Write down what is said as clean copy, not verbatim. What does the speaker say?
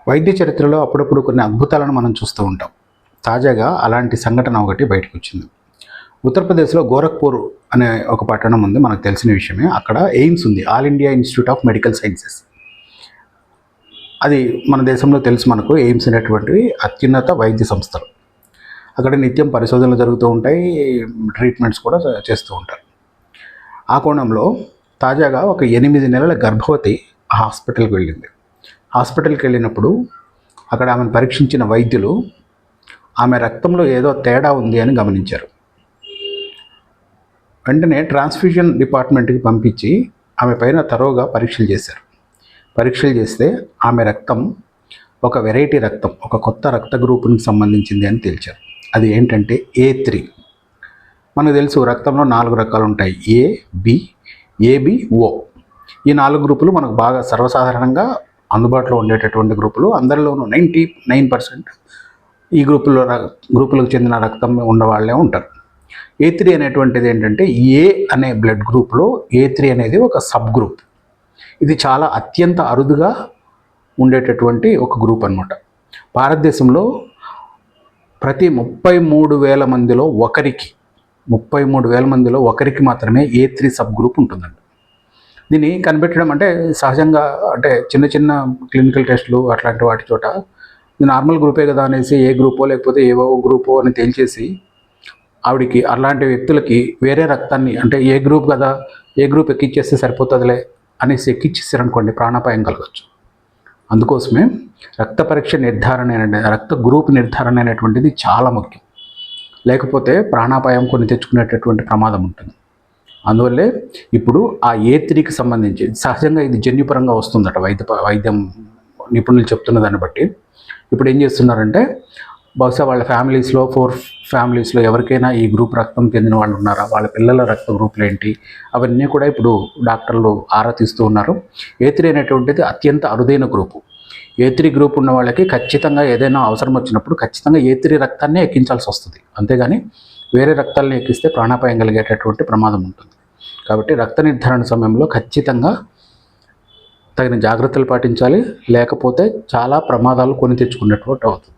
వైద్య చరిత్రలో అప్పుడప్పుడు కొన్ని అద్భుతాలను మనం చూస్తూ ఉంటాం. తాజాగా అలాంటి సంఘటన ఒకటి బయటకు వచ్చింది. ఉత్తరప్రదేశ్లో గోరఖ్పూర్ అనే ఒక పట్టణం ఉంది, మనకు తెలిసిన విషయమే. అక్కడ ఎయిమ్స్ ఉంది, all India institute of medical sciences. అది మన దేశంలో తెలుసు మనకు. ఎయిమ్స్ అనేటువంటివి అత్యున్నత వైద్య సంస్థలు. అక్కడ నిత్యం పరిశోధనలు జరుగుతూ ఉంటాయి, ట్రీట్మెంట్స్ కూడా చేస్తూ ఉంటారు. ఆ కోణంలో తాజాగా ఒక 8 నెలల గర్భవతి హాస్పిటల్కి వెళ్ళింది. హాస్పిటల్కి వెళ్ళినప్పుడు అక్కడ ఆమెను పరీక్షించిన వైద్యులు ఆమె రక్తంలో ఏదో తేడా ఉంది అని గమనించారు. వెంటనే ట్రాన్స్ఫ్యూజన్ డిపార్ట్మెంట్కి పంపించి ఆమె పైన తరోగా పరీక్షలు చేశారు. పరీక్షలు చేస్తే ఆమె రక్తం ఒక వెరైటీ రక్తం, ఒక కొత్త రక్త గ్రూపునికి సంబంధించింది అని తేల్చారు. అది ఏంటంటే A3. మనకు తెలుసు రక్తంలో 4 రకాలు ఉంటాయి, A, B, AB, O. ఈ 4 గ్రూపులు మనకు బాగా సర్వసాధారణంగా అందుబాటులో ఉండేటటువంటి గ్రూపులు. అందరిలోనూ 99% ఈ గ్రూపులకు చెందిన రక్తం ఉన్నవాళ్ళే ఉంటారు. A3 అనేటువంటిది ఏంటంటే A అనే బ్లడ్ గ్రూప్లో A3 అనేది ఒక సబ్ గ్రూప్. ఇది చాలా అత్యంత అరుదుగా ఉండేటటువంటి ఒక గ్రూప్ అన్నమాట. భారతదేశంలో ప్రతి 33,000 మందిలో ఒకరికి మాత్రమే A3 సబ్ గ్రూప్ ఉంటుందండి. దీన్ని కనిపెట్టడం అంటే సహజంగా అంటే చిన్న క్లినికల్ టెస్టులు అట్లాంటి వాటి చోట ఇది నార్మల్ గ్రూపే కదా అనేసి ఏ గ్రూపో లేకపోతే ఏవో గ్రూపో అని తేల్చేసి ఆవిడికి అలాంటి వ్యక్తులకి వేరే రక్తాన్ని అంటే ఏ గ్రూప్ కదా, ఏ గ్రూప్ ఎక్కిచ్చేస్తే సరిపోతుందిలే అనేసి ఎక్కిచ్చేసారనుకోండి, ప్రాణాపాయం కలగచ్చు. అందుకోసమే రక్త పరీక్ష నిర్ధారణ రక్త గ్రూప్ నిర్ధారణ అనేటువంటిది చాలా ముఖ్యం. లేకపోతే ప్రాణాపాయం కొని తెచ్చుకునేటటువంటి ప్రమాదం ఉంటుంది. అందువల్లే ఇప్పుడు ఆ A3కి సంబంధించి సహజంగా ఇది జన్యుపరంగా వస్తుందట. వైద్యం నిపుణులు చెప్తున్న దాన్ని బట్టి ఇప్పుడు ఏం చేస్తున్నారంటే బహుశా వాళ్ళ ఫ్యామిలీస్లో 4 ఫ్యామిలీస్లో ఎవరికైనా ఈ గ్రూప్ రక్తం చెందిన వాళ్ళు ఉన్నారా, వాళ్ళ పిల్లల రక్త గ్రూపులు ఏంటి, అవన్నీ కూడా ఇప్పుడు డాక్టర్లు ఆరా తీస్తూ ఉన్నారు. A3 అనేటువంటిది అత్యంత అరుదైన గ్రూపు. A3 గ్రూప్ ఉన్న వాళ్ళకి ఖచ్చితంగా ఏదైనా అవసరం వచ్చినప్పుడు ఖచ్చితంగా A3 రక్తాన్నే ఎక్కించాల్సి వస్తుంది. అంతేగాని వేరే రక్తాలను ఎక్కిస్తే ప్రాణాపాయం కలిగేటటువంటి ప్రమాదం ఉంటుంది. కాబట్టి రక్త నిర్ధారణ సమయంలో ఖచ్చితంగా తగిన జాగ్రత్తలు పాటించాలి. లేకపోతే చాలా ప్రమాదాలు కొని తెచ్చుకున్నటువంటి అవుతుంది.